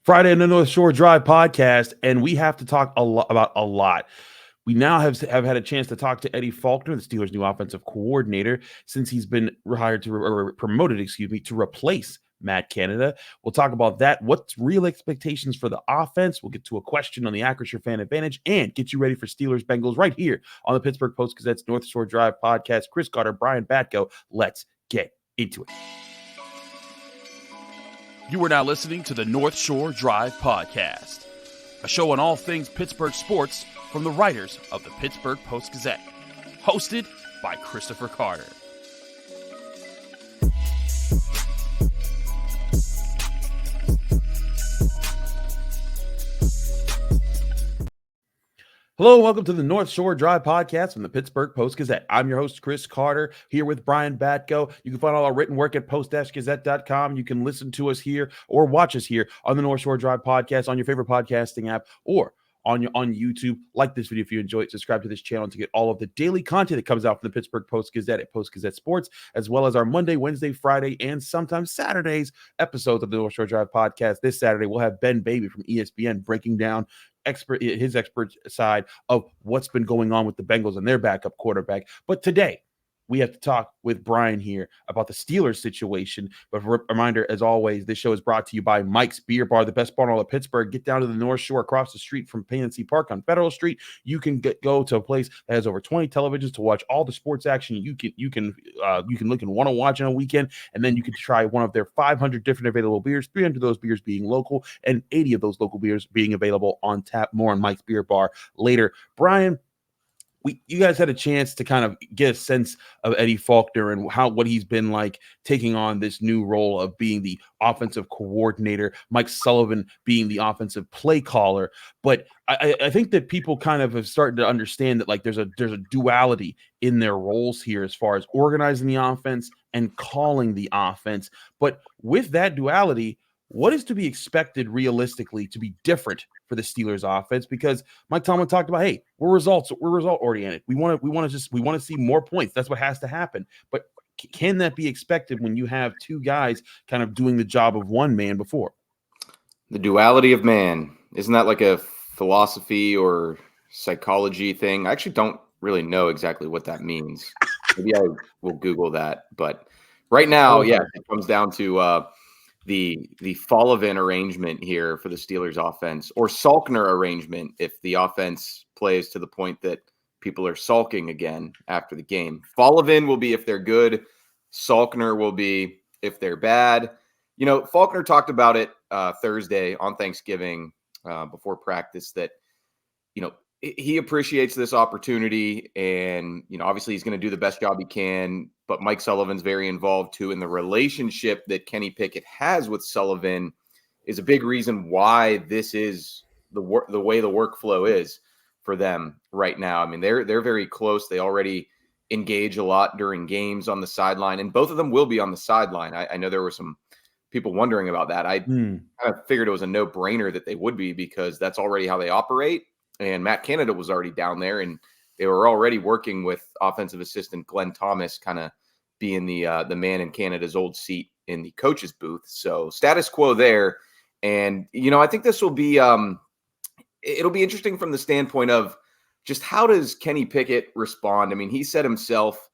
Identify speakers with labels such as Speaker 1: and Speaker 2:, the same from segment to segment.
Speaker 1: Friday in the North Shore Drive podcast, and we have to talk about a lot. We now have had a chance to talk to Eddie Faulkner, the Steelers' new offensive coordinator, since he's been promoted, to replace Matt Canada. We'll talk about that. What's real expectations for the offense? We'll get to a question on the Acrisure Fan Advantage and get you ready for Steelers-Bengals right here on the Pittsburgh Post-Gazette's North Shore Drive podcast. Chris Carter, Brian Batko. Let's get into it.
Speaker 2: You are now listening to the North Shore Drive podcast, a show on all things Pittsburgh sports from the writers of the Pittsburgh Post-Gazette, hosted by Christopher Carter.
Speaker 1: Hello and welcome to the North Shore Drive podcast from the Pittsburgh Post-Gazette. I'm your host, Chris Carter, here with Brian Batko. You can find all our written work at post-gazette.com. You can listen to us here or watch us here on the North Shore Drive podcast on your favorite podcasting app or on YouTube. Like this video if you enjoy it. Subscribe to this channel to get all of the daily content that comes out from the Pittsburgh Post-Gazette at Post-Gazette Sports, as well as our Monday, Wednesday, Friday, and sometimes Saturdays episodes of the North Shore Drive podcast. This Saturday, we'll have Ben Baby from ESPN breaking down his expert side of what's been going on with the Bengals and their backup quarterback. But today, we have to talk with Brian here about the Steelers situation. But reminder, as always, this show is brought to you by Mike's Beer Bar, the best bar in all of Pittsburgh. Get down to the North Shore across the street from PNC Park on Federal Street. You can go to a place that has over 20 televisions to watch all the sports action you can look and want to watch on a weekend. And then you can try one of their 500 different available beers, 300 of those beers being local and 80 of those local beers being available on tap. More on Mike's Beer Bar later. Brian, you guys had a chance to kind of get a sense of Eddie Faulkner and what he's been like taking on this new role of being the offensive coordinator, Mike Sullivan being the offensive play caller. But I think that people kind of have started to understand that like there's a duality in their roles here as far as organizing the offense and calling the offense. But with that duality, what is to be expected realistically to be different for the Steelers offense? Because Mike Tomlin talked about, hey, we're result oriented. We want to see more points. That's what has to happen. But can that be expected when you have two guys kind of doing the job of one man before?
Speaker 3: The duality of man, isn't that like a philosophy or psychology thing? I actually don't really know exactly what that means. Maybe I will Google that. But right now, yeah, it comes down to the Sullivan arrangement here for the Steelers offense, or Salkner arrangement if the offense plays to the point that people are sulking again after the game. Sullivan will be if they're good. Salkner will be if they're bad. You know, Faulkner talked about it Thursday on Thanksgiving before practice that, you know, he appreciates this opportunity and, you know, obviously he's going to do the best job he can, but Mike Sullivan's very involved too. And the relationship that Kenny Pickett has with Sullivan is a big reason why this is the way the workflow is for them right now. I mean, they're very close. They already engage a lot during games on the sideline, and both of them will be on the sideline. I know there were some people wondering about that. I kind of figured it was a no-brainer that they would be because that's already how they operate. And Matt Canada was already down there, and they were already working with offensive assistant Glenn Thomas, kind of being the man in Canada's old seat in the coach's booth. So status quo there. And, you know, I think this will be it'll be interesting from the standpoint of just how does Kenny Pickett respond? I mean, he said himself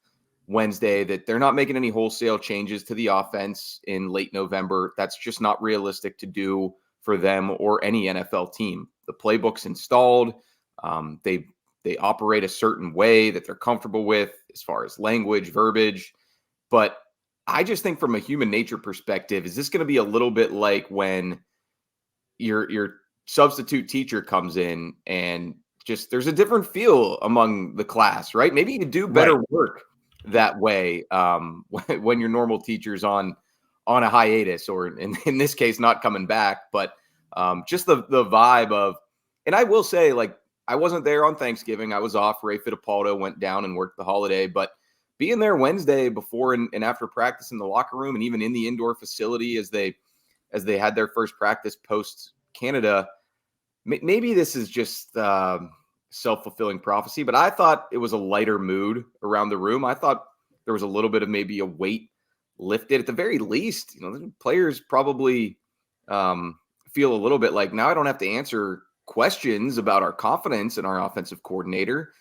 Speaker 3: Wednesday that they're not making any wholesale changes to the offense in late November. That's just not realistic to do for them or any NFL team. The playbook's installed. They operate a certain way that they're comfortable with as far as language, verbiage. But I just think from a human nature perspective, is this going to be a little bit like when your substitute teacher comes in and just there's a different feel among the class, right? Maybe you do better work that way when your normal teacher's on a hiatus or in this case, not coming back. But just the vibe of, and I will say, like, I wasn't there on Thanksgiving. I was off. Ray Fittipaldo went down and worked the holiday, but being there Wednesday before and after practice in the locker room and even in the indoor facility as they had their first practice post Canada, maybe this is just self-fulfilling prophecy, but I thought it was a lighter mood around the room. I thought there was a little bit of maybe a weight lifted at the very least. You know, the players probably feel a little bit like now I don't have to answer questions about our confidence in our offensive coordinator.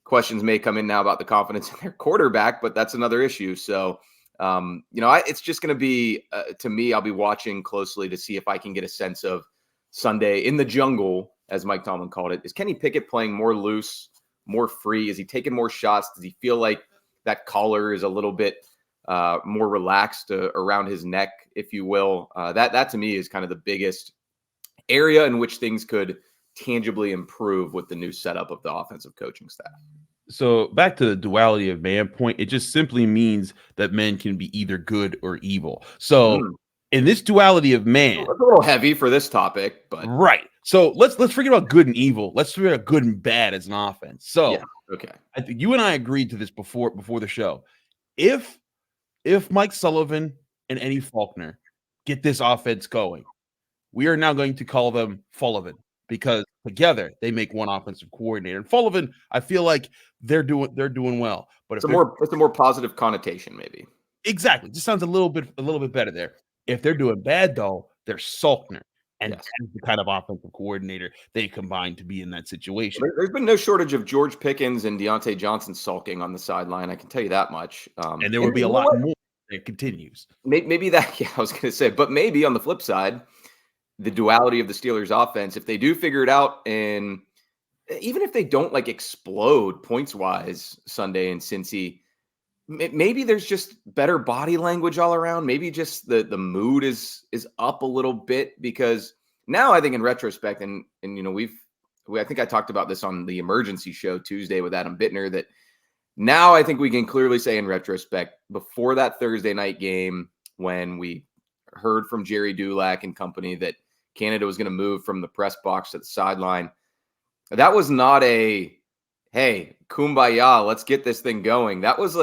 Speaker 3: Questions may come in now about the confidence in their quarterback, but that's another issue. So, it's just going to be, to me, I'll be watching closely to see if I can get a sense of Sunday in the jungle, as Mike Tomlin called it. Is Kenny Pickett playing more loose, more free? Is he taking more shots? Does he feel like that collar is a little bit more relaxed around his neck, if you will? That to me is kind of the biggest area in which things could tangibly improve with the new setup of the offensive coaching staff.
Speaker 1: So back to the duality of man point, it just simply means that men can be either good or evil. So in this duality of man,
Speaker 3: it's a little heavy for this topic, but
Speaker 1: right. So let's forget about good and evil. Let's forget about good and bad as an offense. So
Speaker 3: yeah, okay.
Speaker 1: I think you and I agreed to this before the show. If Mike Sullivan and Eddie Faulkner get this offense going, we are now going to call them Fullivan, because together they make one offensive coordinator. And Fullivan, I feel like they're doing well. But
Speaker 3: it's a more positive connotation, maybe.
Speaker 1: Exactly. Just sounds a little bit better there. If they're doing bad though, they're Salkner. And
Speaker 3: Yes.
Speaker 1: that's the kind of offensive coordinator they combine to be in that situation.
Speaker 3: There's been no shortage of George Pickens and Deontay Johnson sulking on the sideline. I can tell you that much.
Speaker 1: And there will be a lot more that continues.
Speaker 3: Maybe that, I was going to say, but maybe on the flip side, the duality of the Steelers offense, if they do figure it out, and even if they don't like explode points wise Sunday in Cincy, maybe there's just better body language all around. Maybe just the mood is up a little bit, because now I think in retrospect, and I think I talked about this on the emergency show Tuesday with Adam Bittner, that now I think we can clearly say in retrospect, before that Thursday night game, when we heard from Jerry Dulac and company that Canada was going to move from the press box to the sideline, that was not a, hey, kumbaya, let's get this thing going. That was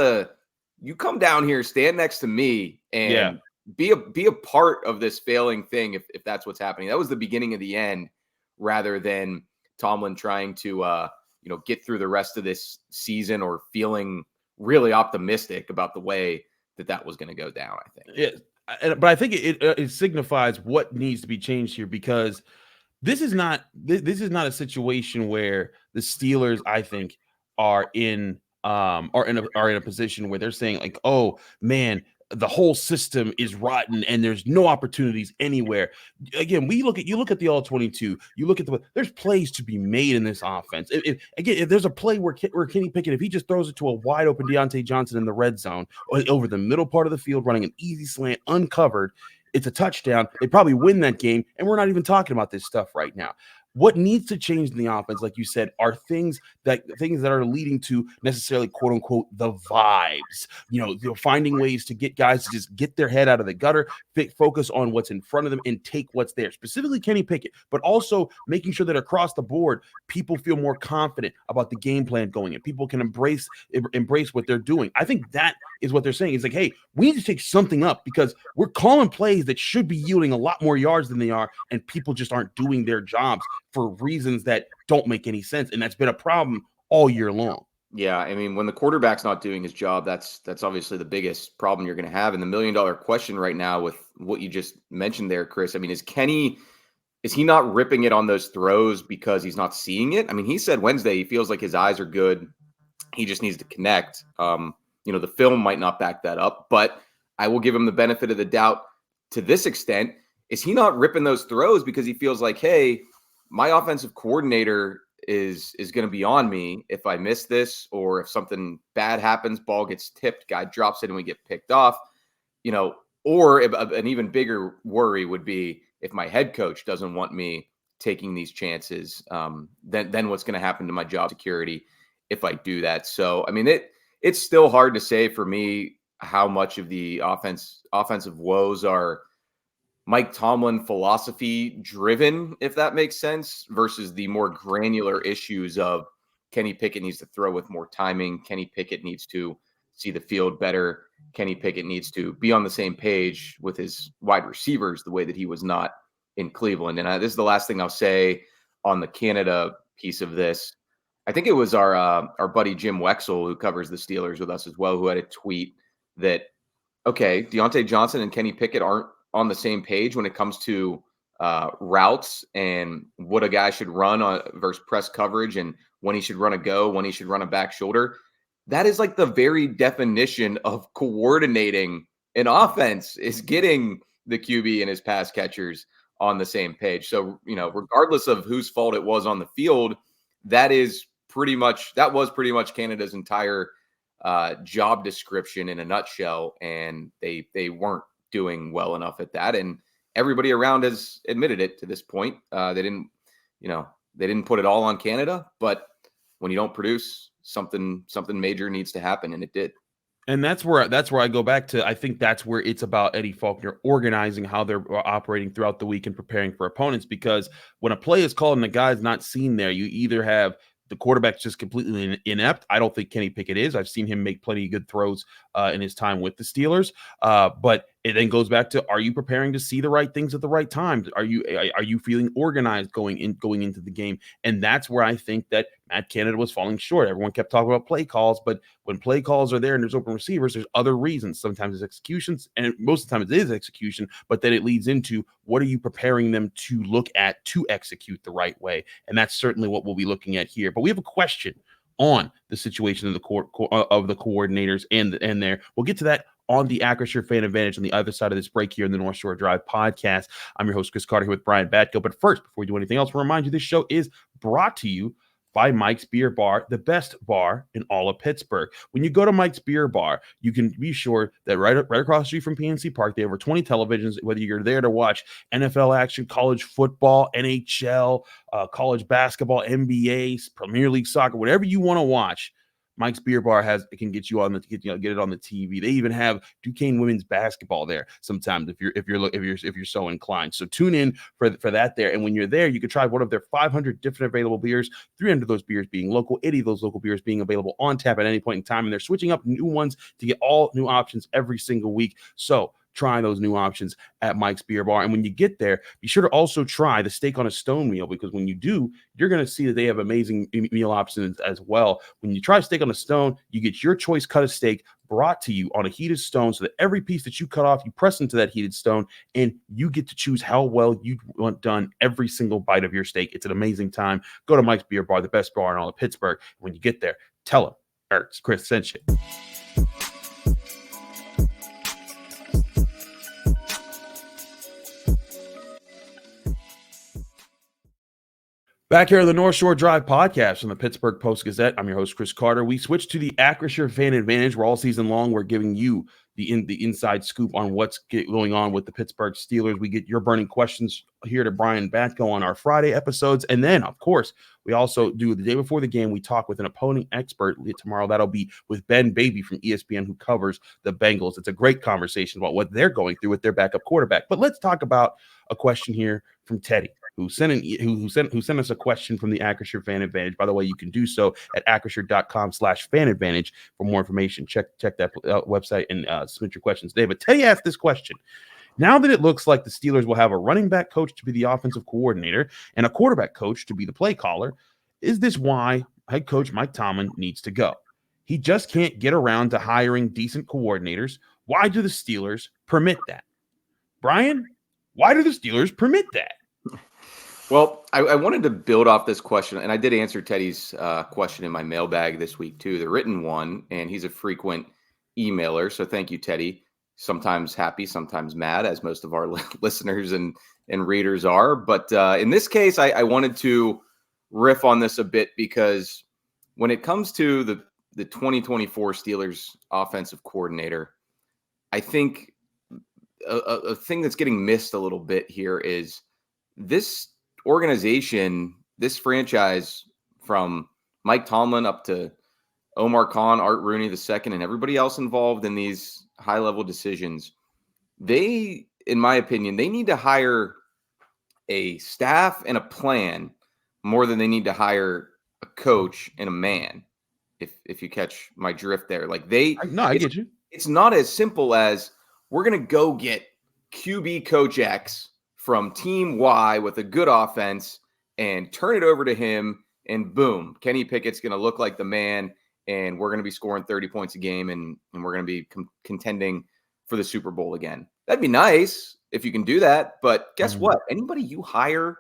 Speaker 3: you come down here, stand next to me, and be a part of this failing thing if that's what's happening. That was the beginning of the end, rather than Tomlin trying to get through the rest of this season or feeling really optimistic about the way that was going to go down, I think.
Speaker 1: Yeah, but I think it signifies what needs to be changed here, because this is not a situation where the Steelers, I think, are in a position where they're saying like, oh man, the whole system is rotten and there's no opportunities anywhere. Again, you look at the all-22, you look at there's plays to be made in this offense. If there's a play where Kenny Pickett, if he just throws it to a wide open Deontay Johnson in the red zone over the middle part of the field, running an easy slant uncovered, it's a touchdown. They probably win that game, and we're not even talking about this stuff right now. What needs to change in the offense, like you said, are things that are leading to necessarily, quote unquote, the vibes. Finding ways to get guys to just get their head out of the gutter, focus on what's in front of them, and take what's there. Specifically Kenny Pickett, but also making sure that across the board, people feel more confident about the game plan going in. People can embrace what they're doing. I think that is what they're saying. It's like, hey, we need to take something up, because we're calling plays that should be yielding a lot more yards than they are, and people just aren't doing their jobs for reasons that don't make any sense. And that's been a problem all year long.
Speaker 3: Yeah, I mean, when the quarterback's not doing his job, that's obviously the biggest problem you're going to have. And the $1 million question right now with what you just mentioned there, Chris, I mean, is he not ripping it on those throws because he's not seeing it? I mean, he said Wednesday he feels like his eyes are good. He just needs to connect. The film might not back that up, but I will give him the benefit of the doubt to this extent. Is he not ripping those throws because he feels like, hey, my offensive coordinator is going to be on me if I miss this, or if something bad happens, ball gets tipped, guy drops it, and we get picked off, or an even bigger worry would be if my head coach doesn't want me taking these chances, then what's going to happen to my job security if I do that? So, I mean, it's still hard to say for me how much of the offensive woes are Mike Tomlin philosophy driven, if that makes sense, versus the more granular issues of Kenny Pickett needs to throw with more timing. Kenny Pickett needs to see the field better. Kenny Pickett needs to be on the same page with his wide receivers the way that he was not in Cleveland. And this is the last thing I'll say on the Canada piece of this. I think it was our buddy Jim Wexell, who covers the Steelers with us as well, who had a tweet that, okay, Deontay Johnson and Kenny Pickett aren't on the same page when it comes to routes and what a guy should run on versus press coverage and when he should run a go, when he should run a back shoulder. That is like the very definition of coordinating an offense, is getting the QB and his pass catchers on the same page. So, regardless of whose fault it was on the field, that was pretty much Canada's entire job description in a nutshell. And they weren't doing well enough at that. And everybody around has admitted it to this point. They didn't put it all on Canada, but when you don't produce, something major needs to happen, and it did.
Speaker 1: And that's where I go back to. I think that's where it's about Eddie Faulkner organizing how they're operating throughout the week and preparing for opponents. Because when a play is called and the guy's not seen there, you either have the quarterback's just completely inept. I don't think Kenny Pickett is. I've seen him make plenty of good throws in his time with the Steelers. But it then goes back to, are you preparing to see the right things at the right times? Are you feeling organized going into the game? And that's where I think that Matt Canada was falling short. Everyone kept talking about play calls, but when play calls are there and there's open receivers, there's other reasons. Sometimes it's executions, and most of the time it is execution, but then it leads into, what are you preparing them to look at to execute the right way? And that's certainly what we'll be looking at here. But we have a question on the situation of the coordinators and there. We'll get to that on the Acrisure Fan Advantage on the other side of this break here in the North Shore Drive podcast. I'm your host, Chris Carter, here with Brian Batko. But first, before we do anything else, we'll remind you this show is brought to you by Mike's Beer Bar, the best bar in all of Pittsburgh. When you go to Mike's Beer Bar, you can be sure that right across the street from PNC Park, they have over 20 televisions, whether you're there to watch NFL action, college football, NHL, college basketball, NBA, Premier League soccer, whatever you want to watch. Mike's Beer Bar can get you on get it on the TV. They even have Duquesne women's basketball there sometimes if you're so inclined. So tune in for that there. And when you're there, you can try one of their 500 different available beers, 300 of those beers being local, 80 of those local beers being available on tap at any point in time. And they're switching up new ones to get all new options every single week. So try those new options at Mike's Beer Bar. And when you get there, be sure to also try the steak on a stone meal, because when you do, you're going to see that they have amazing meal options as well. When you try steak on a stone, you get your choice cut of steak brought to you on a heated stone, so that every piece that you cut off, you press into that heated stone, and you get to choose how well you want done every single bite of your steak. It's an amazing time. Go to Mike's Beer Bar, the best bar in all of Pittsburgh. When you get there, tell them Chris sent you. Back here on the North Shore Drive podcast from the Pittsburgh Post-Gazette, I'm your host, Chris Carter. We switched to the Acrisure Fan Advantage, where all season long we're giving you the inside scoop on what's going on with the Pittsburgh Steelers. We get your burning questions here to Brian Batko on our Friday episodes. And then, of course, we also do the day before the game, we talk with an opponent expert. Tomorrow, that'll be with Ben Baby from ESPN, who covers the Bengals. It's a great conversation about what they're going through with their backup quarterback. But let's talk about a question here from Teddy, who sent us a question from the Acrisure Fan Advantage. By the way, you can do so at acrisure.com/fan advantage for more information. Check that website and submit your questions today. But Teddy asked this question: now that it looks like the Steelers will have a running back coach to be the offensive coordinator and a quarterback coach to be the play caller, is this why head coach Mike Tomlin needs to go? He just can't get around to hiring decent coordinators. Why do the Steelers permit that? Brian, why do the Steelers permit that?
Speaker 3: Well, I wanted to build off this question, and I did answer Teddy's question in my mailbag this week too, the written one, and he's a frequent emailer, so thank you, Teddy. Sometimes happy, sometimes mad, as most of our listeners and readers are. But in this case, I wanted to riff on this a bit, because when it comes to the 2024 Steelers offensive coordinator, I think a thing that's getting missed a little bit here is this organization, this franchise, from Mike Tomlin up to Omar Khan, Art Rooney II, and everybody else involved in these high-level decisions, they, in my opinion, they need to hire a staff and a plan more than they need to hire a coach and a man. If you catch my drift there, like
Speaker 1: I get you.
Speaker 3: It's not as simple as, we're going to go get QB coach X from team Y with a good offense and turn it over to him, and boom, Kenny Pickett's going to look like the man, and we're going to be scoring 30 points a game, and we're going to be contending for the Super Bowl again. That'd be nice. if you can do that. But guess what? Anybody you hire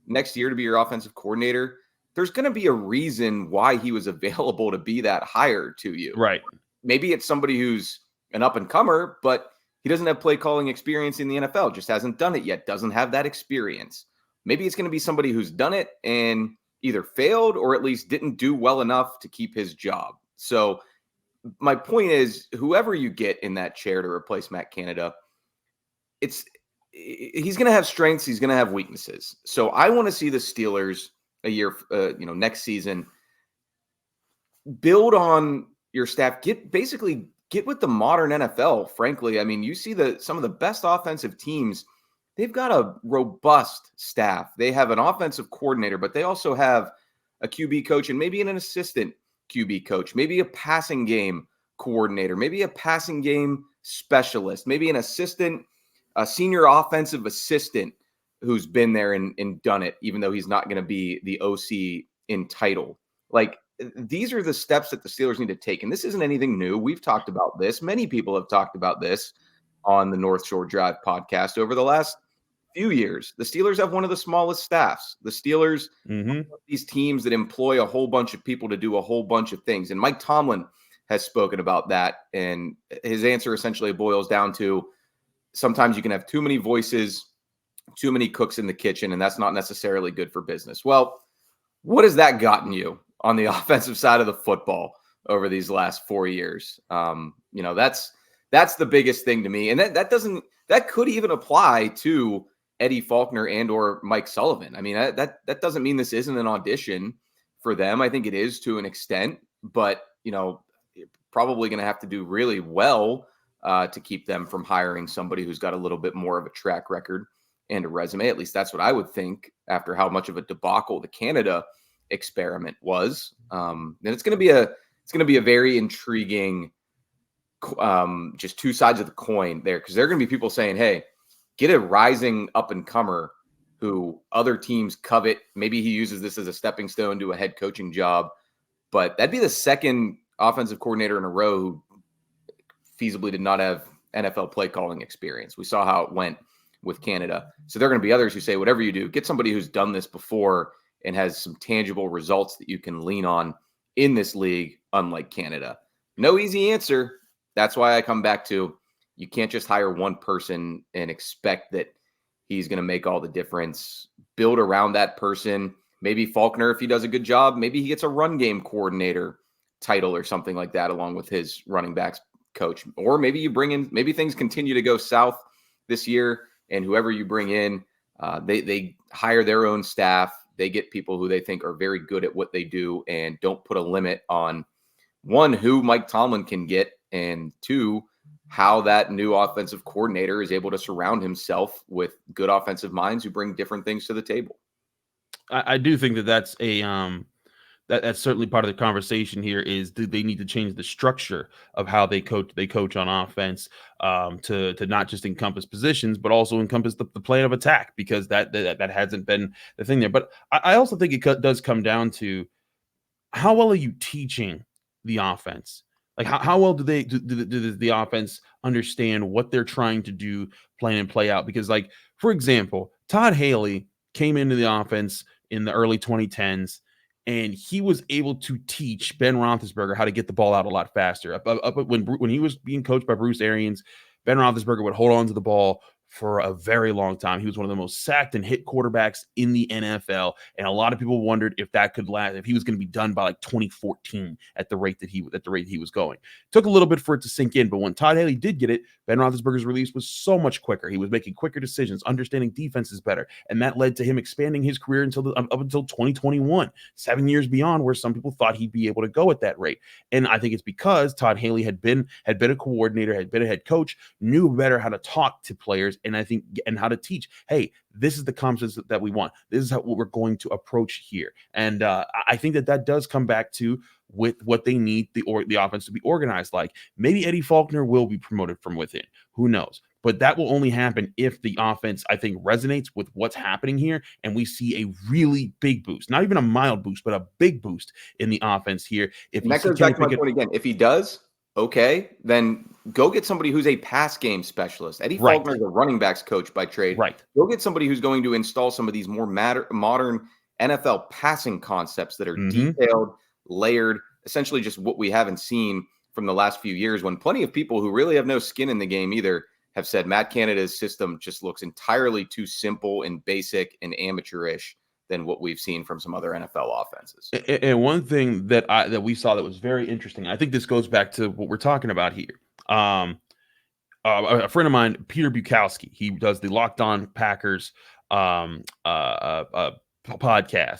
Speaker 3: next year to be your offensive coordinator, there's going to be a reason why he was available to be that hire to you.
Speaker 1: Right.
Speaker 3: Maybe it's somebody who's an up-and-comer, but he doesn't have play calling experience in the NFL, just hasn't done it yet, doesn't have that experience. Maybe it's going to be somebody who's done it and either failed or at least didn't do well enough to keep his job. So my point is, whoever you get in that chair to replace Matt Canada, he's going to have strengths, he's going to have weaknesses. So I want to see the Steelers next season build on your staff, get with the modern NFL. Frankly, I mean, you see some of the best offensive teams, they've got a robust staff. They have an offensive coordinator, but they also have a QB coach and maybe an assistant QB coach, maybe a passing game coordinator, maybe a passing game specialist, maybe an assistant, a senior offensive assistant who's been there and done it, even though he's not going to be the OC in title. Like, these are the steps that the Steelers need to take. And this isn't anything new. We've talked about this. Many people have talked about this on the North Shore Drive podcast over the last few years. The Steelers have one of the smallest staffs. The Steelers, these teams that employ a whole bunch of people to do a whole bunch of things. And Mike Tomlin has spoken about that. And his answer essentially boils down to, sometimes you can have too many voices, too many cooks in the kitchen, and that's not necessarily good for business. Well, what has that gotten you on the offensive side of the football over these last 4 years? That's the biggest thing to me. And that could even apply to Eddie Faulkner and or Mike Sullivan. I mean, that doesn't mean this isn't an audition for them. I think it is to an extent, but you're probably going to have to do really well to keep them from hiring somebody who's got a little bit more of a track record and a resume. At least that's what I would think after how much of a debacle the Canada experiment was. And it's going to be a very intriguing, just two sides of the coin there, because there are going to be people saying, hey, get a rising up and comer who other teams covet. Maybe he uses this as a stepping stone to a head coaching job, but that'd be the second offensive coordinator in a row who feasibly did not have NFL play calling experience. We saw how it went with Canada. So there are going to be others who say, whatever you do, get somebody who's done this before and has some tangible results that you can lean on in this league, unlike Canada. No easy answer. That's why I come back to, you can't just hire one person and expect that he's going to make all the difference. Build around that person. Maybe Faulkner, if he does a good job, maybe he gets a run game coordinator title or something like that along with his running backs coach. Or maybe maybe things continue to go south this year, and whoever you bring in, they hire their own staff. They get people who they think are very good at what they do and don't put a limit on, one, who Mike Tomlin can get, and two, how that new offensive coordinator is able to surround himself with good offensive minds who bring different things to the table.
Speaker 1: I do think that's that's certainly part of the conversation here. Is do they need to change the structure of how they coach on offense to not just encompass positions, but also encompass the plan of attack, because that hasn't been the thing there. But I also think it does come down to, how well are you teaching the offense? Like, how well do the offense understand what they're trying to do, plan and play out? Because, like, for example, Todd Haley came into the offense in the early 2010s, and he was able to teach Ben Roethlisberger how to get the ball out a lot faster. When he was being coached by Bruce Arians, Ben Roethlisberger would hold on to the ball for a very long time. He was one of the most sacked and hit quarterbacks in the NFL, and a lot of people wondered if that could last, if he was going to be done by like 2014 at the rate that he was going. Took a little bit for it to sink in, but when Todd Haley did get it, Ben Roethlisberger's release was so much quicker. He was making quicker decisions, understanding defenses better, and that led to him expanding his career up until 2021, 7 years beyond where some people thought he'd be able to go at that rate. And I think it's because Todd Haley had been a coordinator, had been a head coach, knew better how to talk to players, and how to teach, hey, this is the concepts that we want. This is what we're going to approach here. And I think that does come back to with what they need the offense to be organized like. Maybe Eddie Faulkner will be promoted from within. Who knows? But that will only happen if the offense, I think, resonates with what's happening here, and we see a really big boost. Not even a mild boost, but a big boost in the offense here.
Speaker 3: And that goes back to my point again. If he does, Okay, then go get somebody who's a pass game specialist. Eddie
Speaker 1: Right.
Speaker 3: Faulkner is a running backs coach by trade.
Speaker 1: Right.
Speaker 3: Go get somebody who's going to install some of these more modern NFL passing concepts that are detailed, layered, essentially just what we haven't seen from the last few years, when plenty of people who really have no skin in the game either have said Matt Canada's system just looks entirely too simple and basic and amateurish than what we've seen from some other NFL offenses.
Speaker 1: And one thing that we saw that was very interesting, I think this goes back to what we're talking about here. A friend of mine, Peter Bukowski, he does the Locked On Packers podcast,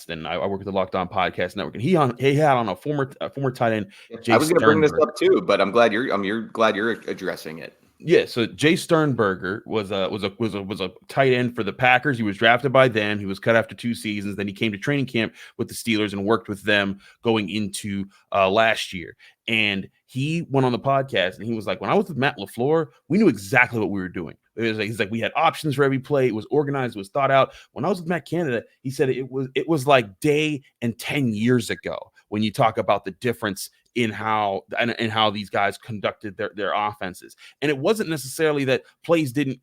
Speaker 1: and I work with the Locked On Podcast Network, and he had on a former tight end. Jay
Speaker 3: I was going to bring this
Speaker 1: Sternberger.
Speaker 3: up too, but I'm glad you're addressing it.
Speaker 1: Yeah, so Jay Sternberger was a tight end for the Packers. He was drafted by them. He was cut after 2 seasons. Then he came to training camp with the Steelers and worked with them going into last year. And he went on the podcast and he was like, when I was with Matt LaFleur, we knew exactly what we were doing. He's like, we had options for every play. It was organized. It was thought out. When I was with Matt Canada, he said it was like day and 10 years ago when you talk about the difference in how these guys conducted their offenses. And it wasn't necessarily that plays didn't,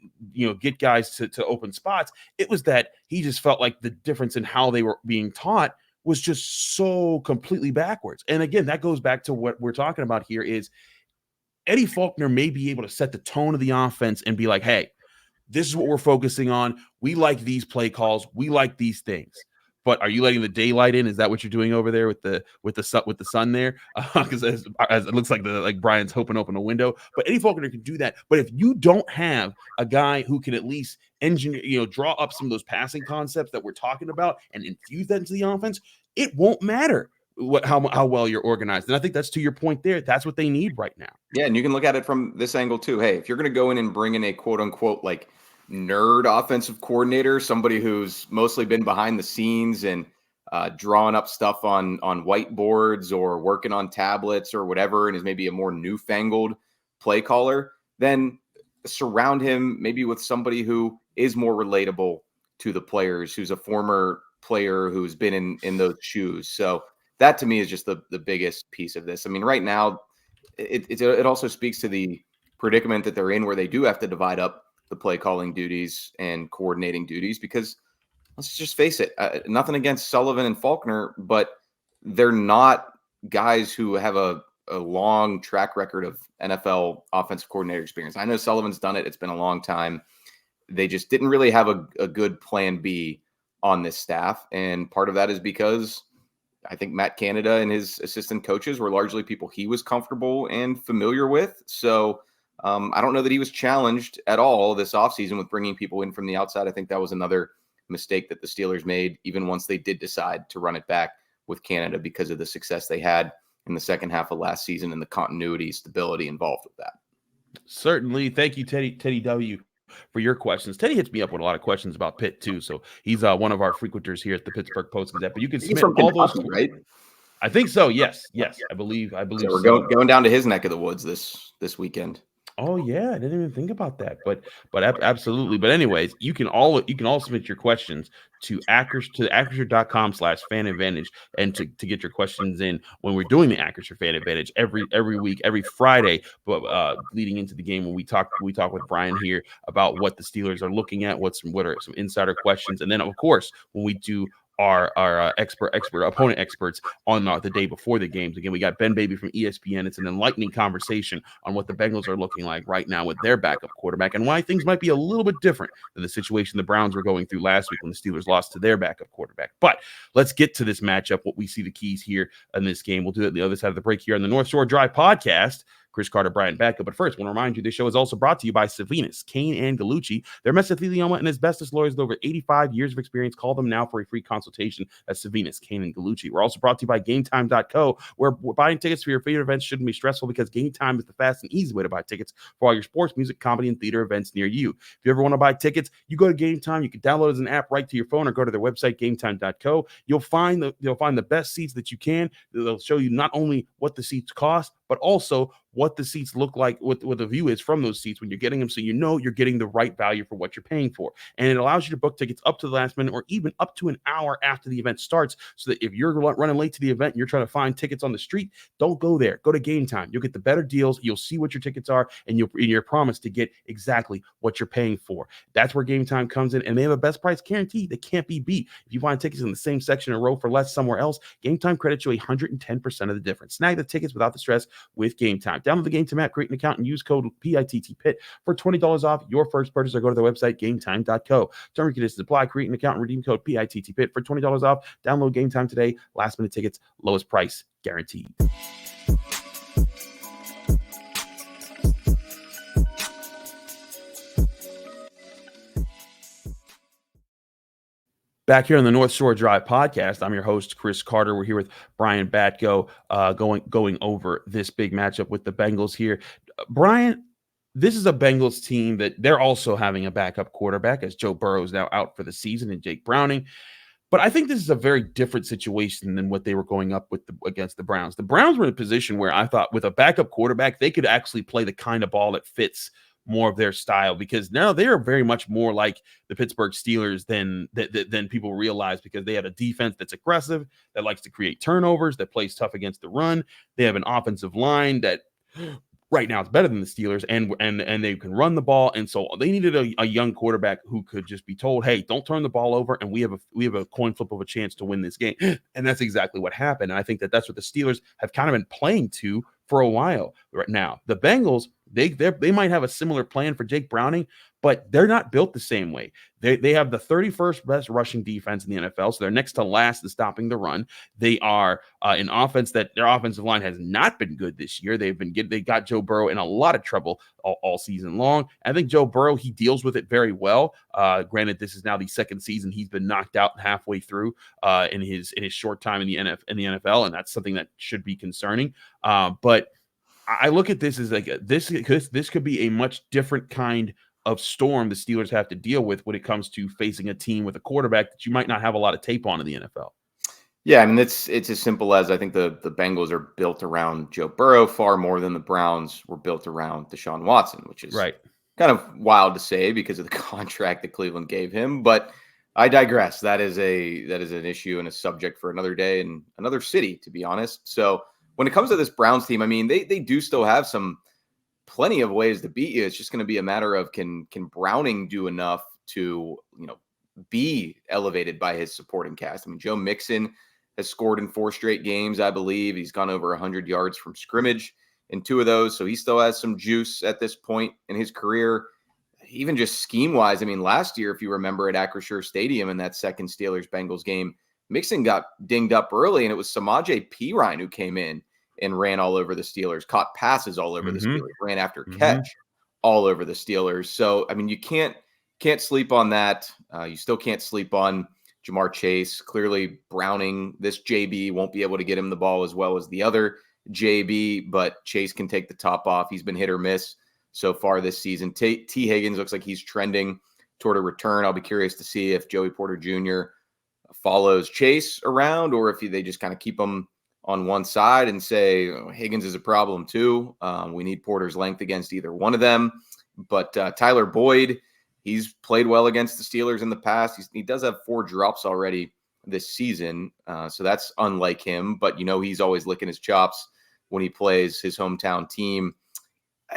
Speaker 1: get guys to open spots. It was that he just felt like the difference in how they were being taught was just so completely backwards. And again, that goes back to what we're talking about here is Eddie Faulkner may be able to set the tone of the offense and be like, hey, this is what we're focusing on. We like these play calls. We like these things. But are you letting the daylight in? Is that what you're doing over there with the sun there? Because as it looks like Brian's hoping open a window. But Eddie Faulkner can do that. But if you don't have a guy who can at least engineer, draw up some of those passing concepts that we're talking about and infuse that into the offense, it won't matter how well you're organized. And I think that's to your point there. That's what they need right now.
Speaker 3: Yeah, and you can look at it from this angle too. Hey, if you're going to go in and bring in a quote unquote like nerd offensive coordinator, somebody who's mostly been behind the scenes and drawing up stuff on whiteboards or working on tablets or whatever, and is maybe a more newfangled play caller, then surround him maybe with somebody who is more relatable to the players, who's a former player who's been in those shoes. So that to me is just the biggest piece of this. I mean, right now, it also speaks to the predicament that they're in, where they do have to divide up the play calling duties and coordinating duties, because let's just face it, nothing against Sullivan and Faulkner, but they're not guys who have a long track record of NFL offensive coordinator experience. I know Sullivan's done it. It's been a long time. They just didn't really have a good plan B on this staff. And part of that is because I think Matt Canada and his assistant coaches were largely people he was comfortable and familiar with. So I don't know that he was challenged at all this offseason with bringing people in from the outside. I think that was another mistake that the Steelers made, even once they did decide to run it back with Canada, because of the success they had in the second half of last season and the continuity, stability involved with that.
Speaker 1: Certainly. Thank you, Teddy W., for your questions. Teddy hits me up with a lot of questions about Pitt too. So he's one of our frequenters here at the Pittsburgh Post-Gazette. But you can submit all those,
Speaker 3: right?
Speaker 1: I think so. Yes. I believe.
Speaker 3: So we're going down to his neck of the woods this weekend.
Speaker 1: Oh yeah, I didn't even think about that, but absolutely. But anyways, you can all submit your questions to acrisure.com/fan advantage, and to get your questions in when we're doing the Acrisure Fan Advantage every week, every Friday. But leading into the game, when we talk with Brian here about what the Steelers are looking at, what are some insider questions, and then of course when we do our opponent experts on the day before the games. Again, we got Ben Baby from ESPN. It's an enlightening conversation on what the Bengals are looking like right now with their backup quarterback, and why things might be a little bit different than the situation the Browns were going through last week when the Steelers lost to their backup quarterback. But let's get to this matchup, what we see the keys here in this game. We'll do it on the other side of the break here on the North Shore Drive podcast. Chris Carter, Brian Batko. But first, I want to remind you, this show is also brought to you by Savinas, Kane, and Gallucci. They're mesothelioma and asbestos lawyers with over 85 years of experience. Call them now for a free consultation at Savinas, Kane, and Gallucci. We're also brought to you by GameTime.co, where buying tickets for your favorite events shouldn't be stressful, because Game Time is the fast and easy way to buy tickets for all your sports, music, comedy, and theater events near you. If you ever want to buy tickets, you go to Game Time. You can download it as an app right to your phone, or go to their website, GameTime.co. You'll find the best seats that you can. They'll show you not only what the seats cost, but also what the seats look like, what the view is from those seats when you're getting them, so you know you're getting the right value for what you're paying for. And it allows you to book tickets up to the last minute or even up to an hour after the event starts, so that if you're running late to the event and you're trying to find tickets on the street, don't go there. Go to Game Time. You'll get the better deals. You'll see what your tickets are, and you're promised to get exactly what you're paying for. That's where Game Time comes in, and they have a best price guarantee that can't be beat. If you find tickets in the same section or row for less somewhere else, Game Time credits you 110% of the difference. Snag the tickets without the stress with Game Time. Download the Game Time app, create an account, and use code PITTPIT for $20 off your first purchase, or go to their website, gametime.co. Terms and conditions apply. Create an account and redeem code PITTPIT for $20 off. Download Game Time today. Last minute tickets, lowest price guaranteed. Back here on the North Shore Drive podcast, I'm your host, Chris Carter. We're here with Brian Batko, going over this big matchup with the Bengals here. Brian, this is a Bengals team that they're also having a backup quarterback, as Joe Burrow is now out for the season, and Jake Browning. But I think this is a very different situation than what they were going up with against the Browns. The Browns were in a position where I thought with a backup quarterback, they could actually play the kind of ball that fits more of their style, because now they are very much more like the Pittsburgh Steelers than people realize, because they have a defense that's aggressive, that likes to create turnovers, that plays tough against the run. They have an offensive line that right now it's better than the Steelers, and they can run the ball. And so they needed a young quarterback who could just be told, hey, don't turn the ball over, and we have a coin flip of a chance to win this game. And that's exactly what happened. And I think that's what the Steelers have kind of been playing to for a while right now. The Bengals, they might have a similar plan for Jake Browning, but they're not built the same way. They have the 31st best rushing defense in the NFL, so they're next to last in stopping the run. They are an offense that their offensive line has not been good this year. They got Joe Burrow in a lot of trouble all season long. I think Joe Burrow, he deals with it very well. Granted, this is now the second season he's been knocked out halfway through in his short time in the NFL, and that's something that should be concerning. But I look at this as like this could be a much different kind of storm the Steelers have to deal with when it comes to facing a team with a quarterback that you might not have a lot of tape on in the NFL.
Speaker 3: Yeah, I mean, it's as simple as I think the Bengals are built around Joe Burrow far more than the Browns were built around Deshaun Watson, which is
Speaker 1: right.
Speaker 3: Kind of wild to say because of the contract that Cleveland gave him. But I digress. That is an issue and a subject for another day and another city, to be honest. So when it comes to this Browns team, I mean, they do still have plenty of ways to beat you. It's just going to be a matter of can Browning do enough to, be elevated by his supporting cast. I mean, Joe Mixon has scored in 4 straight games, I believe. He's gone over 100 yards from scrimmage in 2 of those. So he still has some juice at this point in his career. Even just scheme-wise, I mean, last year, if you remember at Acrisure Stadium in that second Steelers-Bengals game, Mixon got dinged up early, and it was Samaje Perine who came in and ran all over the Steelers, caught passes all over the Steelers, ran after catch all over the Steelers. So, I mean, you can't sleep on that. You still can't sleep on Jamar Chase. Clearly, Browning, this JB, won't be able to get him the ball as well as the other JB, but Chase can take the top off. He's been hit or miss so far this season. T. Higgins looks like he's trending toward a return. I'll be curious to see if Joey Porter Jr. follows Chase around or if they just kind of keep him on one side and say, Higgins is a problem too. We need Porter's length against either one of them. But Tyler Boyd, he's played well against the Steelers in the past. He does have 4 drops already this season. So that's unlike him. But, he's always licking his chops when he plays his hometown team.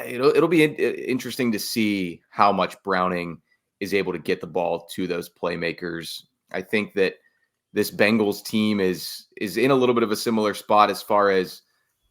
Speaker 3: It'll be interesting to see how much Browning is able to get the ball to those playmakers. I think that this Bengals team is in a little bit of a similar spot as far as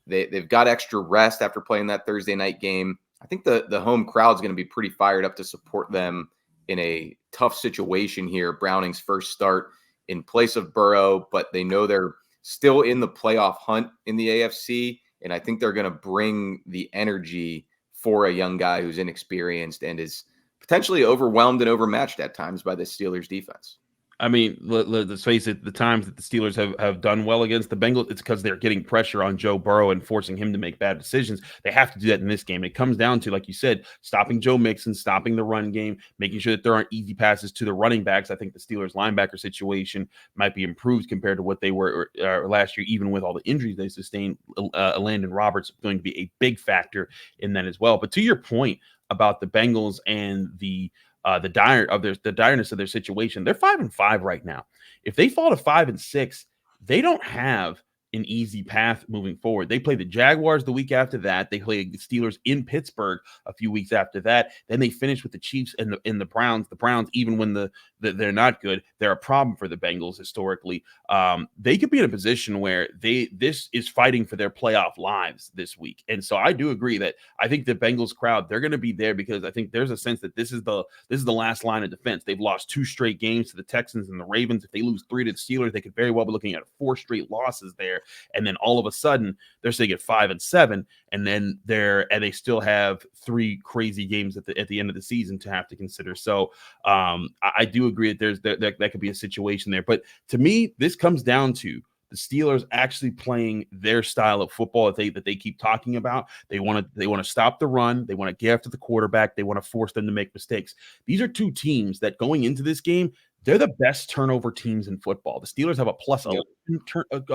Speaker 3: they've got extra rest after playing that Thursday night game. I think the home crowd's going to be pretty fired up to support them in a tough situation here. Browning's first start in place of Burrow, but they know they're still in the playoff hunt in the AFC, and I think they're going to bring the energy for a young guy who's inexperienced and is potentially overwhelmed and overmatched at times by the Steelers defense.
Speaker 1: I mean, let's face it, the times that the Steelers have done well against the Bengals, it's because they're getting pressure on Joe Burrow and forcing him to make bad decisions. They have to do that in this game. It comes down to, like you said, stopping Joe Mixon, stopping the run game, making sure that there aren't easy passes to the running backs. I think the Steelers linebacker situation might be improved compared to what they were last year, even with all the injuries they sustained. Landon Roberts is going to be a big factor in that as well. But to your point about the Bengals and the direness of their situation. They're 5-5 right now. If they fall to 5-6, they don't have an easy path moving forward. They play the Jaguars the week after that. They play the Steelers in Pittsburgh a few weeks after that. Then they finish with the Chiefs and the Browns. The Browns, even when they're not good, they're a problem for the Bengals historically. They could be in a position where this is fighting for their playoff lives this week. And so I do agree that I think the Bengals crowd, they're going to be there because I think there's a sense that this is the last line of defense. They've lost 2 straight games to the Texans and the Ravens. If they lose 3 to the Steelers, they could very well be looking at 4 straight losses there. And then all of a sudden they're sitting at 5-7, and then they still have 3 crazy games at the end of the season to have to consider. So I do agree that that could be a situation there. But to me, this comes down to the Steelers actually playing their style of football that they keep talking about. They want to stop the run. They want to get after the quarterback. They want to force them to make mistakes. These are 2 teams that going into this game, they're the best turnover teams in football. The Steelers have a plus 11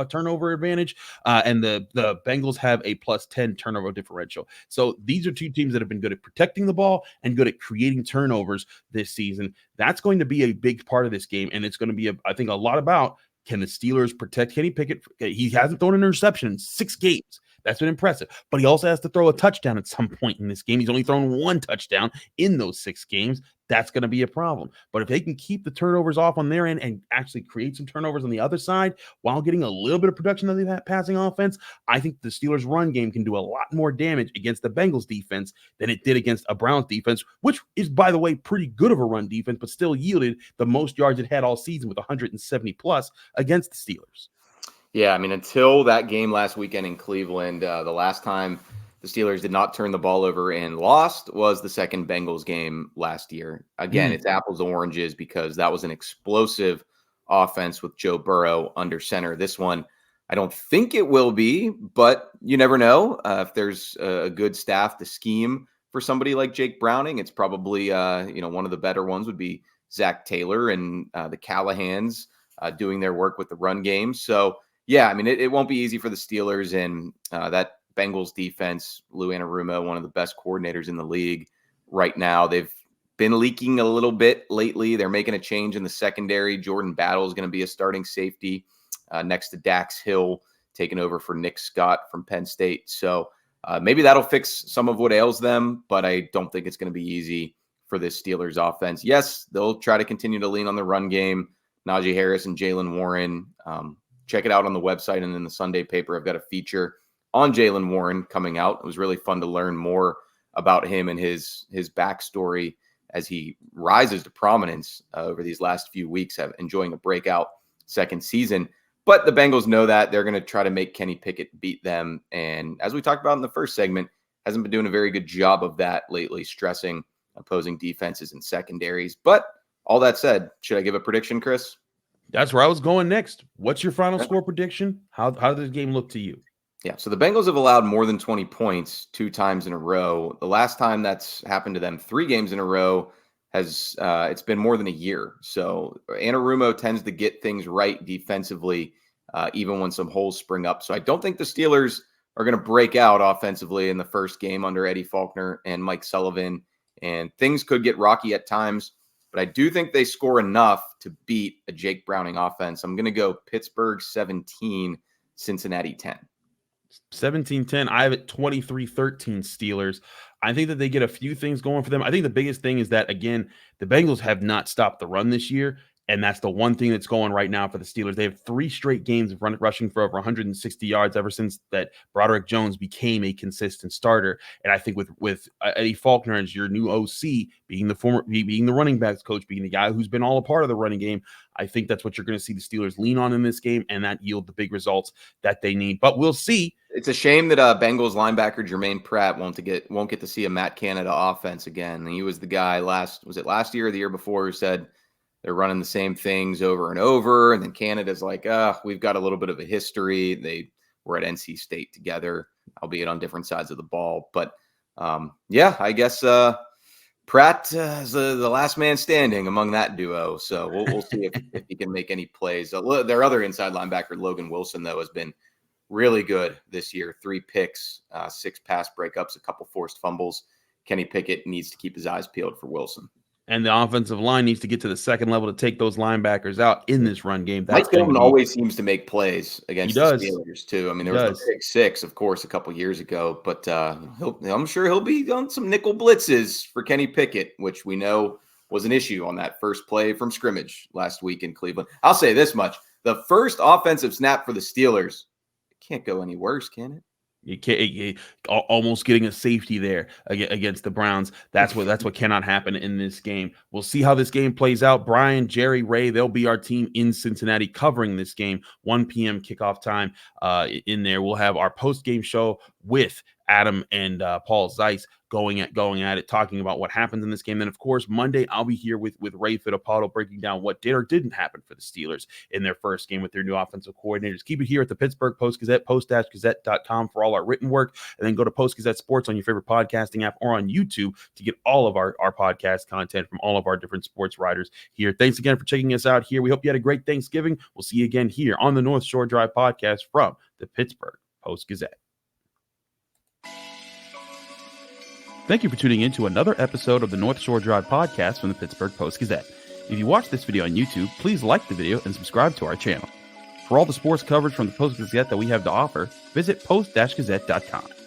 Speaker 1: turnover advantage, and the Bengals have a plus 10 turnover differential. So these are 2 teams that have been good at protecting the ball and good at creating turnovers this season. That's going to be a big part of this game, and it's going to be, I think, a lot about, can the Steelers protect Kenny Pickett? He hasn't thrown an interception in 6 games. That's been impressive. But he also has to throw a touchdown at some point in this game. He's only thrown 1 touchdown in those 6 games. That's going to be a problem. But if they can keep the turnovers off on their end and actually create some turnovers on the other side while getting a little bit of production of that passing offense, I think the Steelers' run game can do a lot more damage against the Bengals defense than it did against a Browns defense, which is, by the way, pretty good of a run defense, but still yielded the most yards it had all season with 170 plus against the Steelers.
Speaker 3: Yeah, I mean, until that game last weekend in Cleveland, the last time the Steelers did not turn the ball over and lost was the second Bengals game last year. Again, it's apples to oranges because that was an explosive offense with Joe Burrow under center. This one, I don't think it will be, but you never know. If there's a good staff to scheme for somebody like Jake Browning, it's probably one of the better ones would be Zach Taylor and the Callahans doing their work with the run game. So, yeah, I mean, it won't be easy for the Steelers, and that Bengals defense, Lou Anarumo, one of the best coordinators in the league right now. They've been leaking a little bit lately. They're making a change in the secondary. Jordan Battle is going to be a starting safety next to Dax Hill, taking over for Nick Scott from Penn State. So maybe that'll fix some of what ails them, but I don't think it's going to be easy for this Steelers offense. Yes, they'll try to continue to lean on the run game. Najee Harris and Jalen Warren. Check it out on the website and in the Sunday paper. I've got a feature on Jalen Warren coming out. It was really fun to learn more about him and his backstory as he rises to prominence over these last few weeks, enjoying a breakout second season. But the Bengals know that they're going to try to make Kenny Pickett beat them. And as we talked about in the first segment, hasn't been doing a very good job of that lately, stressing opposing defenses and secondaries. But all that said, should I give a prediction, Chris?
Speaker 1: That's where I was going next. What's your final score prediction? How does this game look to you?
Speaker 3: Yeah, so the Bengals have allowed more than 20 points 2 times in a row. The last time that's happened to them 3 games in a row has it's been more than a year. So Anarumo tends to get things right defensively, even when some holes spring up. So I don't think the Steelers are going to break out offensively in the first game under Eddie Faulkner and Mike Sullivan, and things could get rocky at times. But I do think they score enough to beat a Jake Browning offense. I'm going to go Pittsburgh 17, Cincinnati 10.
Speaker 1: 17-10. I have it 23-13 Steelers. I think that they get a few things going for them. I think the biggest thing is that, again, the Bengals have not stopped the run this year, and that's the one thing that's going right now for the Steelers. They have 3 straight games of rushing for over 160 yards ever since that Broderick Jones became a consistent starter. And I think with Eddie Faulkner as your new OC, being the running backs coach, being the guy who's been all a part of the running game, I think that's what you're going to see the Steelers lean on in this game, and that yield the big results that they need. But we'll see.
Speaker 3: It's a shame that Bengals linebacker Jermaine Pratt won't get to see a Matt Canada offense again. He was the guy last year or the year before who said they're running the same things over and over. And then Canada's like, we've got a little bit of a history. They were at NC State together, albeit on different sides of the ball. But yeah, I guess Pratt is the last man standing among that duo. So we'll see if he can make any plays. Their other inside linebacker, Logan Wilson, though, has been really good this year. 3 picks, 6 pass breakups, a couple forced fumbles. Kenny Pickett needs to keep his eyes peeled for Wilson.
Speaker 1: And the offensive line needs to get to the second level to take those linebackers out in this run game.
Speaker 3: Mike Hilton always seems to make plays against the Steelers, too. I mean, there was the pick 6, of course, a couple years ago. But I'm sure he'll be on some nickel blitzes for Kenny Pickett, which we know was an issue on that first play from scrimmage last week in Cleveland. I'll say this much. The first offensive snap for the Steelers, it can't go any worse, can it?
Speaker 1: You can't, almost getting a safety there against the Browns. That's what cannot happen in this game. We'll see how this game plays out. Brian, Jerry, Ray, they'll be our team in Cincinnati covering this game. 1 p.m. kickoff time in there. We'll have our post-game show with Adam and Paul Zeiss going at it, talking about what happens in this game. Then, of course, Monday, I'll be here with Ray Fittipaldo breaking down what did or didn't happen for the Steelers in their first game with their new offensive coordinators. Keep it here at the Pittsburgh Post-Gazette, post-gazette.com for all our written work, and then go to Post-Gazette Sports on your favorite podcasting app or on YouTube to get all of our podcast content from all of our different sports writers here. Thanks again for checking us out here. We hope you had a great Thanksgiving. We'll see you again here on the North Shore Drive podcast from the Pittsburgh Post-Gazette. Thank you for tuning in to another episode of the North Shore Drive podcast from the Pittsburgh Post-Gazette. If you watch this video on YouTube, please like the video and subscribe to our channel. For all the sports coverage from the Post-Gazette that we have to offer, visit post-gazette.com.